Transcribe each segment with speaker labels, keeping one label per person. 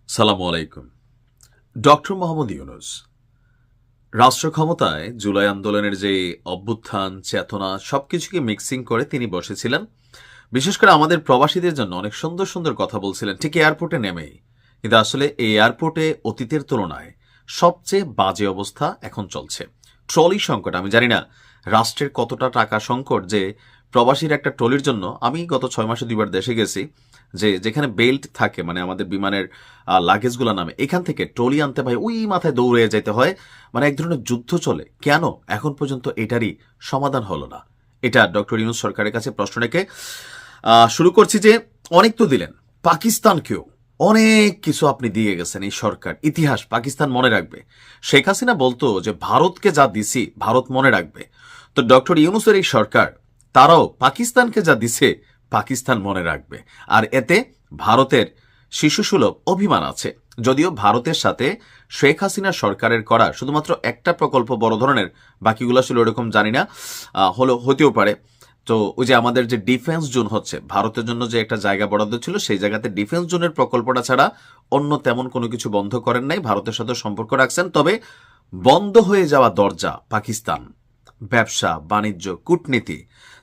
Speaker 1: সালামু আলাইকুম। ডক্টর মোহাম্মদ ইউনূস রাষ্ট্র ক্ষমতায় জুলাই আন্দোলনের যে অভ্যুত্থান চেতনা সবকিছুকে মিক্সিং করে তিনি বসেছিলেন। বিশেষ করে আমাদের প্রবাসীদের জন্য অনেক সুন্দর সুন্দর কথা বলছিলেন ঠিক এয়ারপোর্টে নেমেই। কিন্তু আসলে এই এয়ারপোর্টে অতীতের তুলনায় সবচেয়ে বাজে অবস্থা এখন চলছে। ট্রলি সংকট, আমি জানি না রাষ্ট্রের কতটা টাকা সংকট যে প্রবাসীর একটা ট্রলির জন্য, আমি গত 6 মাসে 2বার দেশে গেছি, যে যেখানে বেল্ট থাকে মানে আমাদের বিমানের লাগেজগুলো নামে, এখান থেকে ট্রলি আনতে ভাই ওই মাথায় দৌড়ে যেতে হয়। মানে এক ধরনের যুদ্ধ চলে। কেন এখন পর্যন্ত এটারই সমাধান হলো না? এটা ডক্টর ইউনূস সরকারের কাছে প্রশ্ন রেখে শুরু করছি যে অনেক তো দিলেন, পাকিস্তানকেও অনেক কিছু আপনি দিয়ে গেছেন। এই সরকার ইতিহাস পাকিস্তান মনে রাখবে। শেখ হাসিনা বলতো যে ভারতকে যা দিছি ভারত মনে রাখবে। তো ডক্টর ইউনূসের এই সরকার তারাও পাকিস্তানকে যা দিছে পাকিস্তান মনে রাখবে। আর এতে ভারতের শিশুসুলভ অভিমান আছে। যদিও ভারতের সাথে শেখ হাসিনা সরকারের করা শুধুমাত্র একটা প্রকল্প বড় ধরনের, বাকিগুলো আসলে ওরকম জানি না, হতেও পারে। তো ওই যে আমাদের যে ডিফেন্স জোন হচ্ছে, ভারতের জন্য যে একটা জায়গা বরাদ্দ ছিল, সেই জায়গাতে ডিফেন্স জোনের প্রকল্পটা ছাড়া অন্য তেমন কোনো কিছু বন্ধ করেন নাই। ভারতের সাথে সম্পর্ক রাখছেন। তবে বন্ধ হয়ে যাওয়া দরজা পাকিস্তান, ব্যবসা বাণিজ্য কূটনীতি,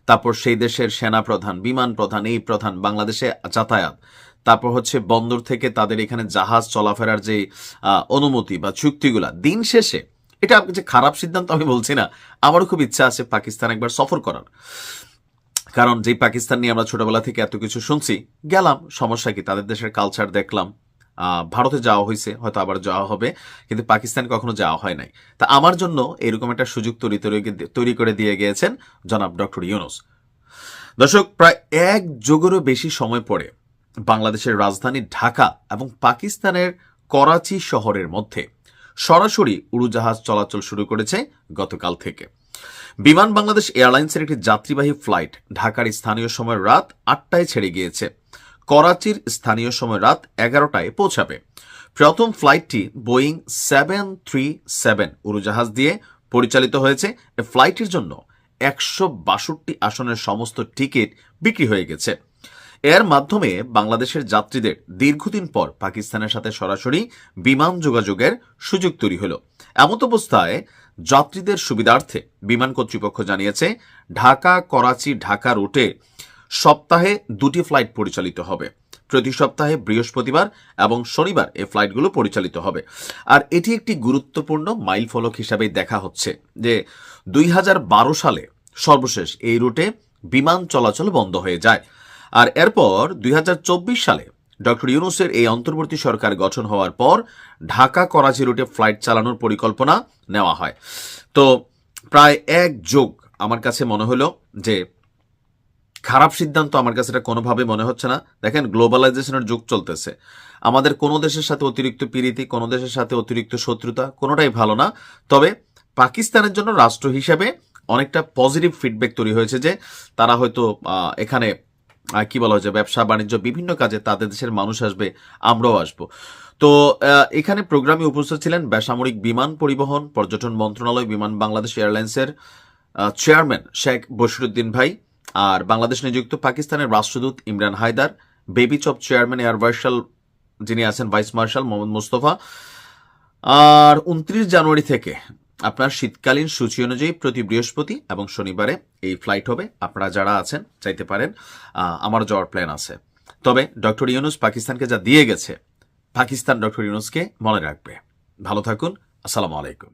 Speaker 1: তারপর সেই দেশের সেনা প্রধান, বিমান প্রধান, এই প্রধান, বাংলাদেশে যাতায়াত, তারপর হচ্ছে বন্দর থেকে তাদের এখানে জাহাজ চলাফেরার যে অনুমতি বা চুক্তিগুলা, দিন শেষে এটা যে খারাপ সিদ্ধান্ত আমি বলছি না, আমারও খুব ইচ্ছা আছে পাকিস্তান একবার সফর করার। কারণ যেই পাকিস্তান নিয়ে আমরা ছোটবেলা থেকে এত কিছু শুনছি, গেলাম, সমস্যা কি, তাদের দেশের কালচার দেখলাম। ভারতে যাওয়া হয়েছে, হয়তো আবার যাওয়া হবে, কিন্তু পাকিস্তান কখনো যাওয়া হয় নাই। তা আমার জন্য এরকম একটা সুযোগ তৈরি করে দিয়ে গিয়েছেন জনাব ডক্টর ইউনূস। দর্শক, প্রায় 1 যুগেরও বেশি সময় পরে বাংলাদেশের রাজধানী ঢাকা এবং পাকিস্তানের করাচি শহরের মধ্যে সরাসরি উড়োজাহাজ চলাচল শুরু করেছে গতকাল থেকে। বিমান বাংলাদেশ এয়ারলাইন্সের একটি যাত্রীবাহী ফ্লাইট ঢাকার স্থানীয় সময় রাত 8টায় ছেড়ে গিয়েছে। করাচির স্থানীয় সময় রাত 11টায় পৌঁছাবে। প্রথম ফ্লাইটটি বোয়িং 737 উড়োজাহাজ দিয়ে পরিচালিত হয়েছে। এই ফ্লাইটের জন্য 162 আসনের সমস্ত টিকিট বিক্রি হয়ে গেছে। এর মাধ্যমে বাংলাদেশের যাত্রীদের দীর্ঘদিন পর পাকিস্তানের সাথে সরাসরি বিমান যোগাযোগের সুযোগ তৈরি হলো। এমত অবস্থায় যাত্রীদের সুবিধার্থে বিমান কর্তৃপক্ষ জানিয়েছে ঢাকা করাচি ঢাকা রুটে সপ্তাহে 2টি ফ্লাইট পরিচালিত হবে। প্রতি সপ্তাহে বৃহস্পতিবার এবং শনিবার এই ফ্লাইটগুলো পরিচালিত হবে। আর এটি একটি গুরুত্বপূর্ণ মাইলফলক হিসাবে দেখা হচ্ছে যে 2012 সালে সর্বশেষ এই রুটে বিমান চলাচল বন্ধ হয়ে যায়। আর এরপর 2024 সালে ডক্টর ইউনূসের এই অন্তর্বর্তী সরকার গঠন হওয়ার পর ঢাকা করাচি রুটে ফ্লাইট চালানোর পরিকল্পনা নেওয়া হয়। তো প্রায় 1 যুগ আমার কাছে মনে হলো যে খারাপ সিদ্ধান্ত, আমার কাছে এটা কোনোভাবে মনে হচ্ছে না। দেখেন, গ্লোবালাইজেশনের যুগ চলতেছে। আমাদের কোনো দেশের সাথে অতিরিক্ত প্রীতি, কোনো দেশের সাথে অতিরিক্ত শত্রুতা কোনোটাই ভালো না। তবে পাকিস্তানের জন্য রাষ্ট্র হিসেবে অনেকটা পজিটিভ ফিডব্যাক তৈরি হয়েছে যে তারা হয়তো এখানে কি বলা হয়েছে, ব্যবসা বাণিজ্য বিভিন্ন কাজে তাদের দেশের মানুষ আসবে, আমরাও আসবো। তো এখানে প্রোগ্রামে উপস্থিত ছিলেন বেসামরিক বিমান পরিবহন পর্যটন মন্ত্রণালয় বিমান বাংলাদেশ এয়ারলাইন্সের চেয়ারম্যান শেখ বশিরউদ্দিন ভাই, আর বাংলাদেশ নিযুক্ত পাকিস্তানের রাষ্ট্রদূত ইমরান হায়দার, বেবি চপ চেয়ারম্যান এয়ার মার্শাল যিনি আছেন ভাইস মার্শাল মোহাম্মদ মুস্তফা। আর 29 জানুয়ারি থেকে আপনার শীতকালীন সূচি অনুযায়ী প্রতি বৃহস্পতি এবং শনিবারে এই ফ্লাইট হবে। আপনারা যারা আছেন চাইতে পারেন, আমার যাওয়ার প্ল্যান আছে। তবে ডক্টর ইউনূস পাকিস্তানকে যা দিয়ে গেছে, পাকিস্তান ডক্টর ইউনূসকে মনে রাখবে। ভালো থাকুন। আসসালামু আলাইকুম।